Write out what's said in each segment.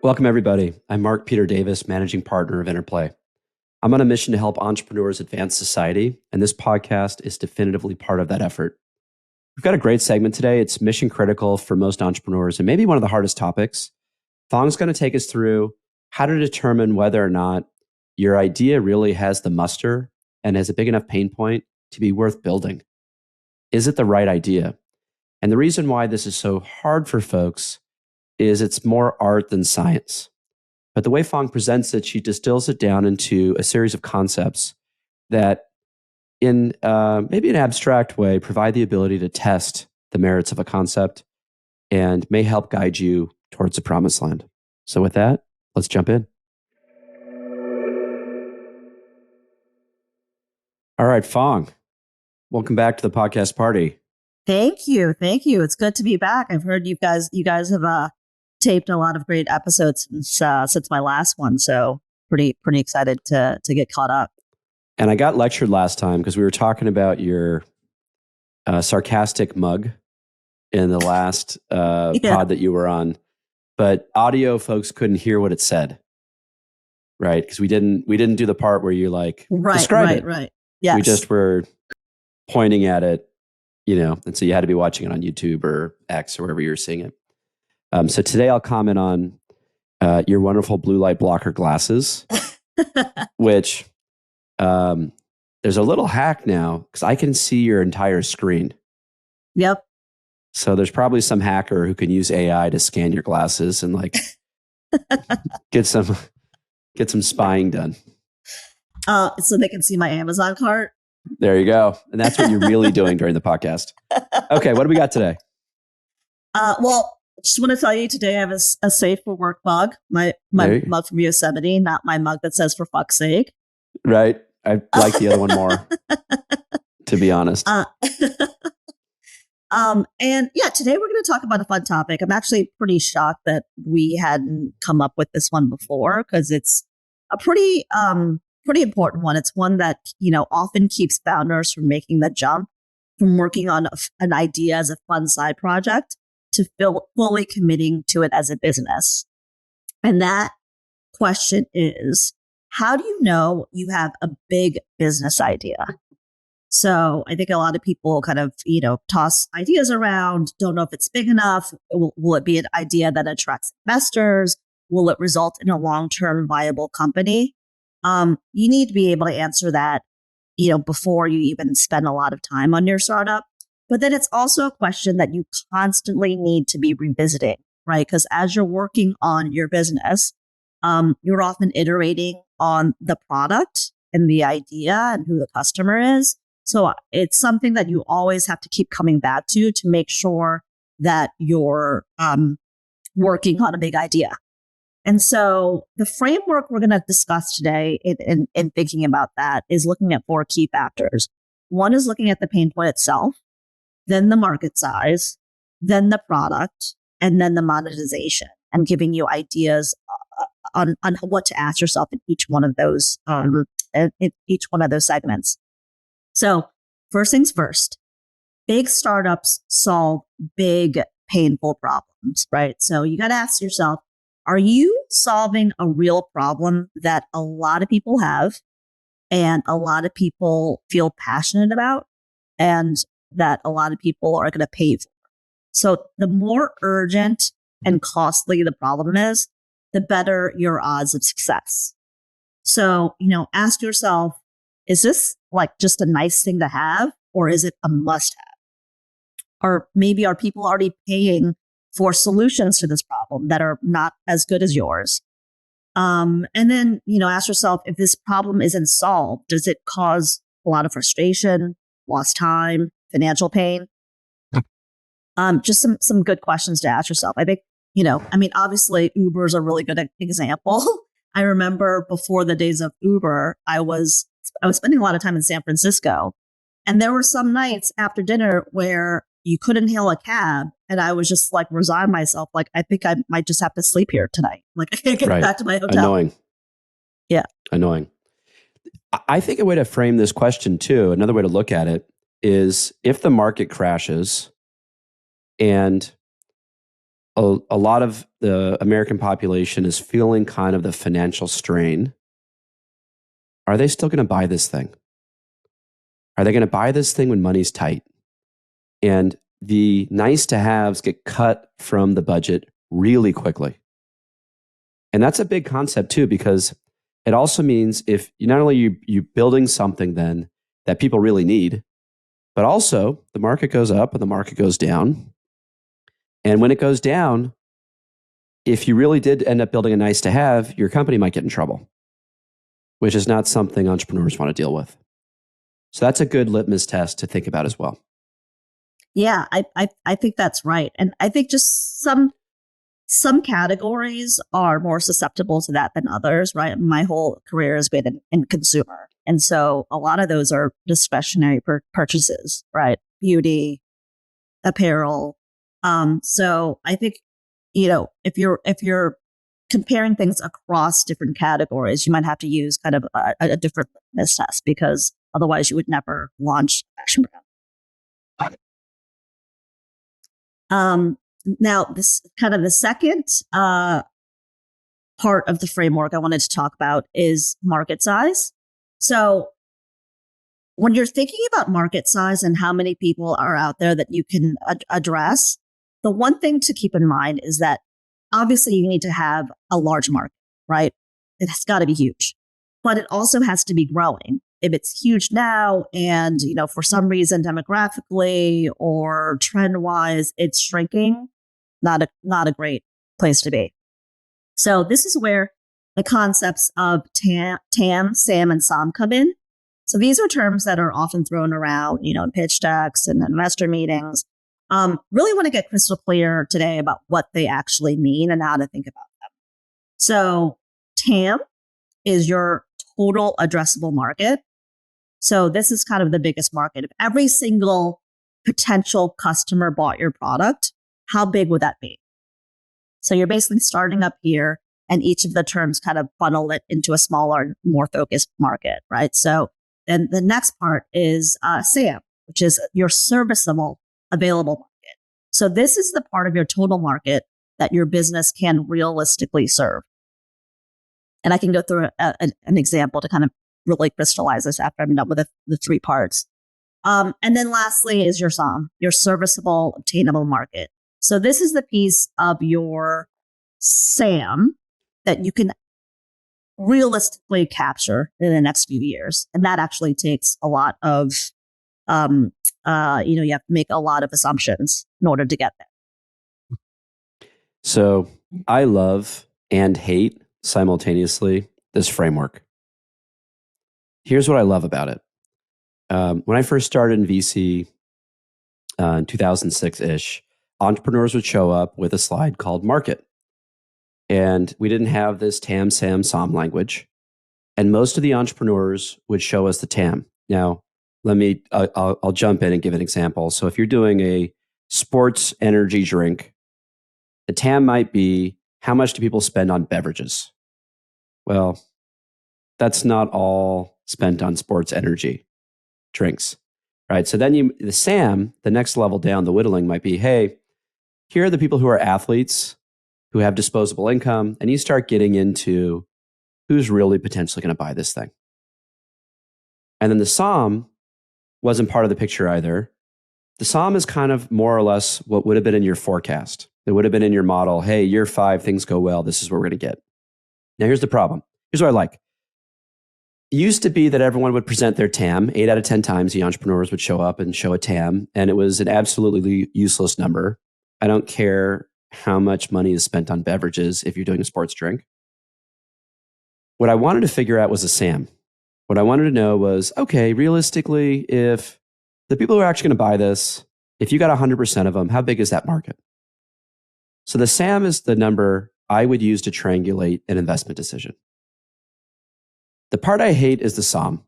Welcome, everybody. I'm Mark Peter Davis, managing partner of Interplay. I'm on a mission to help entrepreneurs advance society, and this podcast is definitively part of that effort. We've got a great segment today. It's mission critical for most entrepreneurs and maybe one of the hardest topics. Thong's going to take us through how to determine whether or not your idea really has the muster and has a big enough pain point to be worth building. Is it the right idea? And the reason why this is so hard for folks is it's more art than science. But the way Thong presents it, she distills it down into a series of concepts that in maybe an abstract way provide the ability to test the merits of a concept and may help guide you towards the promised land. So with that, let's jump in. All right, Thong, welcome back to the podcast party. Thank you. It's good to be back. I've heard you guys have taped a lot of great episodes since my last one, so pretty excited to get caught up. And I got lectured last time because we were talking about your sarcastic mug in the last pod that you were on, but audio folks couldn't hear what it said, right? Because we didn't do the part where you describe it. Right. Yes. We just were pointing at it, and so you had to be watching it on YouTube or X or wherever you were seeing it. So today I'll comment on your wonderful blue light blocker glasses, which there's a little hack now because I can see your entire screen. Yep. So there's probably some hacker who can use AI to scan your glasses and get some spying done. So they can see my Amazon cart. There you go. And that's what you're really doing during the podcast. Okay, what do we got today? Well, just want to tell you today I have a safe for work mug. My mug from Yosemite, not my mug that says for fuck's sake. Right. I like the other one more, to be honest. And yeah, today we're going to talk about a fun topic. I'm actually pretty shocked that we hadn't come up with this one before because it's a pretty important one. It's one that, often keeps founders from making the jump from working on an idea as a fun side project to fully committing to it as a business. And that question is, how do you know you have a big business idea? So I think a lot of people kind of, toss ideas around, don't know if it's big enough. Will it be an idea that attracts investors? Will it result in a long-term viable company? You need to be able to answer that, before you even spend a lot of time on your startup. But then it's also a question that you constantly need to be revisiting, right? Because as you're working on your business, you're often iterating on the product and the idea and who the customer is. So it's something that you always have to keep coming back to make sure that you're working on a big idea. And so the framework we're going to discuss today in thinking about that is looking at 4 key factors. One is looking at the pain point itself, then the market size, then the product, and then the monetization, and giving you ideas on what to ask yourself in each one of those segments. So first things first, big startups solve big, painful problems, right? So you got to ask yourself, are you solving a real problem that a lot of people have and a lot of people feel passionate about and that a lot of people are going to pay for? So the more urgent and costly the problem is, the better your odds of success. So, ask yourself, is this just a nice thing to have, or is it a must have? Or maybe are people already paying for solutions to this problem that are not as good as yours? And then, ask yourself, if this problem isn't solved, does it cause a lot of frustration, lost time, financial pain? Just some good questions to ask yourself. I think, obviously Uber is a really good example. I remember before the days of Uber, I was spending a lot of time in San Francisco, and there were some nights after dinner where you couldn't hail a cab, and I was just resign myself. I think I might just have to sleep here tonight. I can't get back to my hotel. Annoying. Yeah. Annoying. I think a way to frame this question too, another way to look at it is if the market crashes and a lot of the American population is feeling kind of the financial strain. Are they still going to buy this thing? Are they going to buy this thing when money's tight? And the nice to haves get cut from the budget really quickly. And that's a big concept too, because it also means if you not only you building something then that people really need, but also the market goes up and the market goes down. And when it goes down, if you really did end up building a nice to have, your company might get in trouble, which is not something entrepreneurs want to deal with. So that's a good litmus test to think about as well. Yeah, I think that's right. And I think just some categories are more susceptible to that than others, right? My whole career has been in consumer. And so a lot of those are discretionary purchases, right? Beauty, apparel. So I think, if you're comparing things across different categories, you might have to use kind of a different litmus test, because otherwise you would never launch a fashion brand. Now, this kind of the second part of the framework I wanted to talk about is market size. So when you're thinking about market size and how many people are out there that you can address, the one thing to keep in mind is that obviously you need to have a large market, right? It's got to be huge, but it also has to be growing. If it's huge now and, for some reason demographically or trend wise, it's shrinking, not a great place to be. So this is where the concepts of TAM, SAM, and SOM come in. So these are terms that are often thrown around, in pitch decks and investor meetings. Really want to get crystal clear today about what they actually mean and how to think about them. So TAM is your total addressable market. So this is kind of the biggest market. If every single potential customer bought your product, how big would that be? So you're basically starting up here, and each of the terms kind of funnel it into a smaller, more focused market, right? So then the next part is SAM, which is your serviceable available market. So this is the part of your total market that your business can realistically serve. And I can go through an example to kind of really crystallize this after I'm done with the three parts. And then lastly is your SOM, your serviceable obtainable market. So this is the piece of your SAM that you can realistically capture in the next few years. And that actually takes a lot of, you have to make a lot of assumptions in order to get there. So I love and hate simultaneously this framework. Here's what I love about it. When I first started in VC in 2006-ish, entrepreneurs would show up with a slide called market. And we didn't have this TAM, SAM, SOM language. And most of the entrepreneurs would show us the TAM. Now, I'll jump in and give an example. So if you're doing a sports energy drink, the TAM might be, how much do people spend on beverages? Well, that's not all spent on sports energy drinks, right? So then the SAM, the next level down, the whittling might be, hey, here are the people who are athletes who have disposable income, and you start getting into who's really potentially going to buy this thing. And then the SOM wasn't part of the picture either. The SOM is kind of more or less what would have been in your forecast. It would have been in your model. Hey, year 5, things go well. This is what we're going to get. Now, here's the problem. Here's what I like. It used to be that everyone would present their TAM. 8 out of 10 times, the entrepreneurs would show up and show a TAM, and it was an absolutely useless number. I don't care how much money is spent on beverages if you're doing a sports drink. What I wanted to figure out was a SAM. What I wanted to know was, okay, realistically, if the people who are actually going to buy this, if you got 100% of them, how big is that market? So the SAM is the number I would use to triangulate an investment decision. The part I hate is the SOM.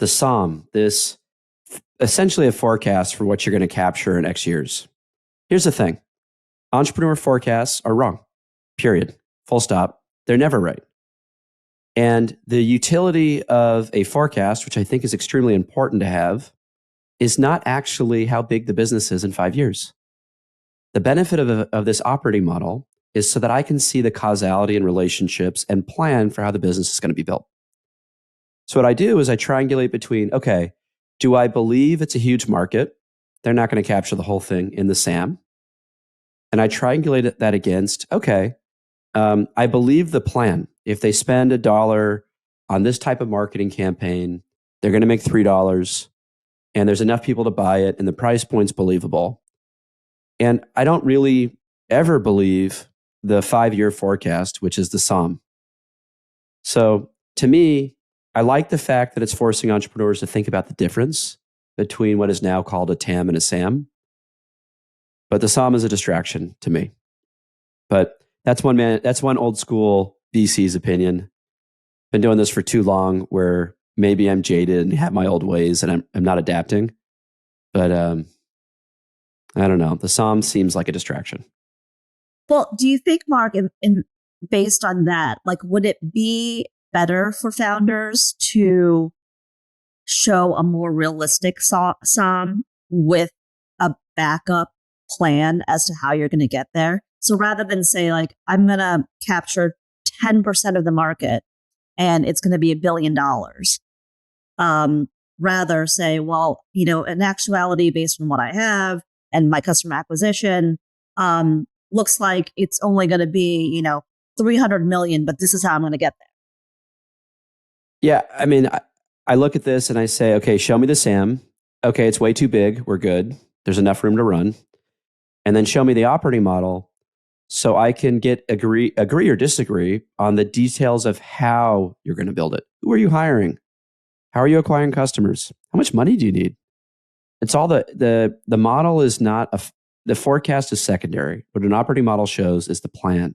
The SOM, this essentially a forecast for what you're going to capture in X years. Here's the thing. Entrepreneur forecasts are wrong, period. Full stop. They're never right. And the utility of a forecast, which I think is extremely important to have, is not actually how big the business is in 5 years. The benefit of this operating model is so that I can see the causality and relationships and plan for how the business is going to be built. So what I do is I triangulate between, okay, do I believe it's a huge market? They're not going to capture the whole thing in the SAM. And I triangulate that against, okay, I believe the plan. If they spend $1 on this type of marketing campaign, they're going to make $3, and there's enough people to buy it, and the price point's believable. And I don't really ever believe the 5-year forecast, which is the SOM. So to me, I like the fact that it's forcing entrepreneurs to think about the difference between what is now called a TAM and a SAM. But the SOM is a distraction to me. But that's one old school VC's opinion. Been doing this for too long where maybe I'm jaded and have my old ways and I'm not adapting. But I don't know. The SOM seems like a distraction. Well, do you think, Mark, based on that, like, would it be better for founders to show a more realistic SOM with a backup plan as to how you're going to get there? So rather than say, like, I'm going to capture 10% of the market and it's going to be $1 billion, rather say, well, in actuality, based on what I have and my customer acquisition, looks like it's only going to be, 300 million, but this is how I'm going to get there. Yeah. I mean, I look at this and I say, okay, show me the SAM. Okay, it's way too big. We're good. There's enough room to run. And then show me the operating model so I can agree or disagree on the details of how you're going to build it. Who are you hiring? How are you acquiring customers? How much money do you need? It's all the model is not the forecast is secondary. What an operating model shows is the plan.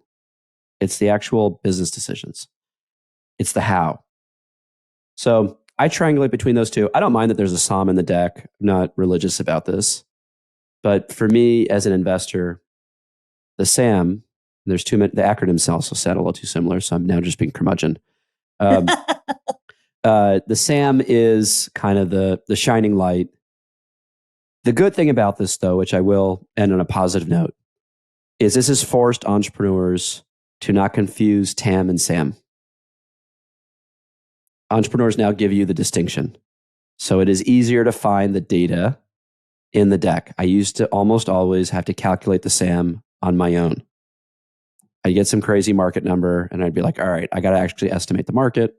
It's the actual business decisions. It's the how. So I triangulate between those two. I don't mind that there's a SOM in the deck. I'm not religious about this. But for me as an investor, the SAM, there's too many, the acronyms also sound a little too similar. So I'm now just being curmudgeon. The SAM is kind of the shining light. The good thing about this, though, which I will end on a positive note, is this has forced entrepreneurs to not confuse TAM and SAM. Entrepreneurs now give you the distinction. So it is easier to find the data in the deck. I used to almost always have to calculate the SAM on my own. I'd get some crazy market number and I'd be like, all right, I got to actually estimate the market.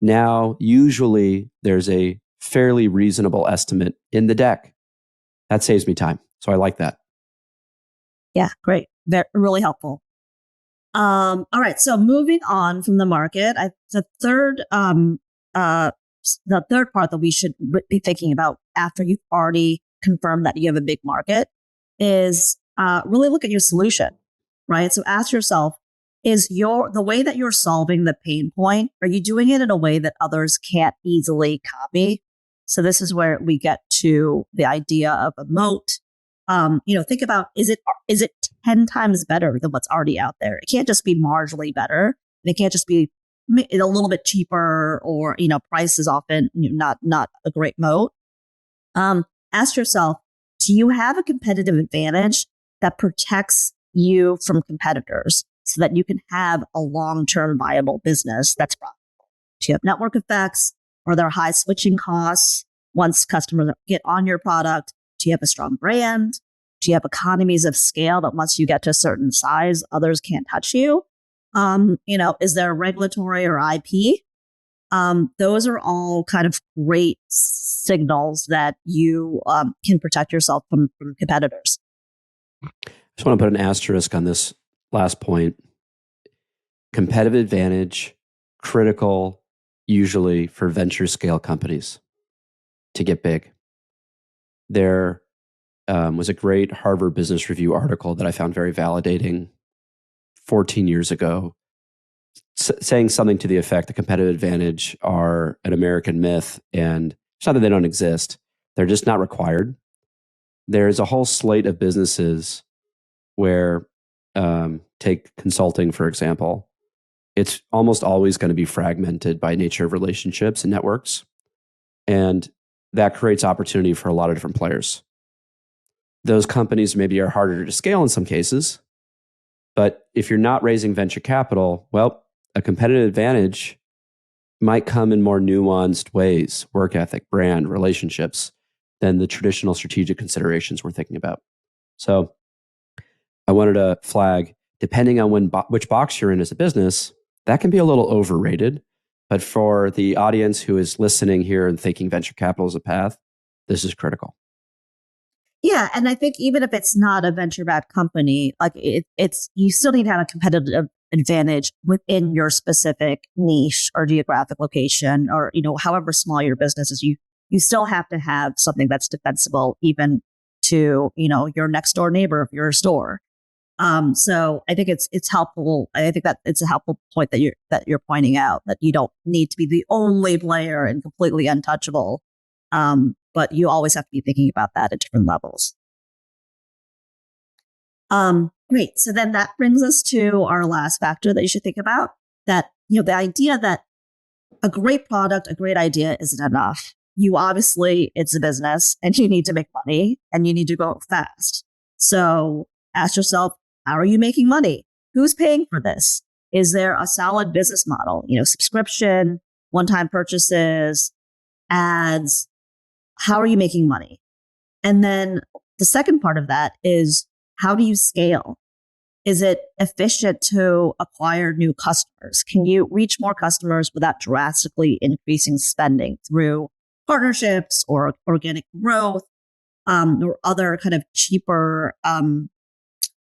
Now, usually there's a fairly reasonable estimate in the deck. That saves me time. So I like that. Yeah, great. Really helpful. All right. So moving on from the market, the third part that we should be thinking about after you've already confirmed that you have a big market is really look at your solution, right? So ask yourself, is the way that you're solving the pain point, are you doing it in a way that others can't easily copy? So this is where we get to the idea of a moat. Think about, is it 10 times better than what's already out there? It can't just be marginally better. And it can't just be a little bit cheaper or, price is often not a great moat. Ask yourself, do you have a competitive advantage that protects you from competitors so that you can have a long-term viable business that's profitable? Do you have network effects? Are there high switching costs once customers get on your product? Do you have a strong brand? Do you have economies of scale that once you get to a certain size, others can't touch you? Is there regulatory or IP? Those are all kind of great signals that you can protect yourself from competitors. I just want to put an asterisk on this last point. Competitive advantage, critical usually for venture scale companies to get big. There was a great Harvard Business Review article that I found very validating 14 years ago, saying something to the effect that competitive advantage are an American myth, and it's not that they don't exist. They're just not required. There's a whole slate of businesses where, take consulting, for example, it's almost always going to be fragmented by nature of relationships and networks. And that creates opportunity for a lot of different players. Those companies maybe are harder to scale in some cases. But if you're not raising venture capital, well, a competitive advantage might come in more nuanced ways, work ethic, brand, relationships, than the traditional strategic considerations we're thinking about. So I wanted to flag, depending on which box you're in as a business, that can be a little overrated. But for the audience who is listening here and thinking venture capital is a path, this is critical. Yeah, and I think even if it's not a venture-backed company, like it's you still need to have a competitive advantage within your specific niche or geographic location, or however small your business is. You still have to have something that's defensible, even to your next door neighbor if you're a store. So I think it's helpful. I think that it's a helpful point that you're pointing out, that you don't need to be the only player and completely untouchable. But you always have to be thinking about that at different levels. Great. So then that brings us to our last factor that you should think about, that, the idea that a great product, a great idea isn't enough. It's a business and you need to make money and you need to go fast. So ask yourself, how are you making money? Who's paying for this? Is there a solid business model? Subscription, one-time purchases, ads. How are you making money? And then the second part of that is, how do you scale? Is it efficient to acquire new customers? Can you reach more customers without drastically increasing spending through partnerships or organic growth, or other kind of cheaper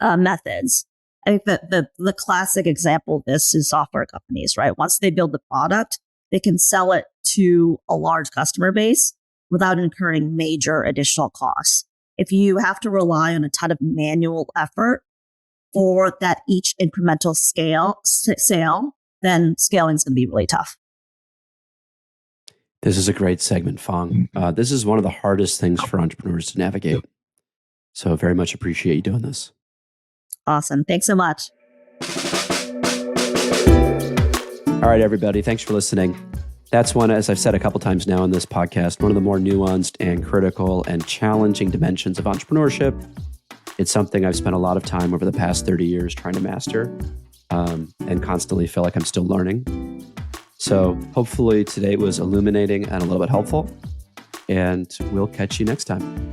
methods? I think that the classic example of this is software companies, right? Once they build the product, they can sell it to a large customer base without incurring major additional costs. If you have to rely on a ton of manual effort for that each incremental sale, then scaling is going to be really tough. This is a great segment, Fong. This is one of the hardest things for entrepreneurs to navigate. So very much appreciate you doing this. Awesome. Thanks so much. All right, everybody. Thanks for listening. That's one, as I've said a couple times now on this podcast, one of the more nuanced and critical and challenging dimensions of entrepreneurship. It's something I've spent a lot of time over the past 30 years trying to master, and constantly feel like I'm still learning. So hopefully today was illuminating and a little bit helpful, and we'll catch you next time.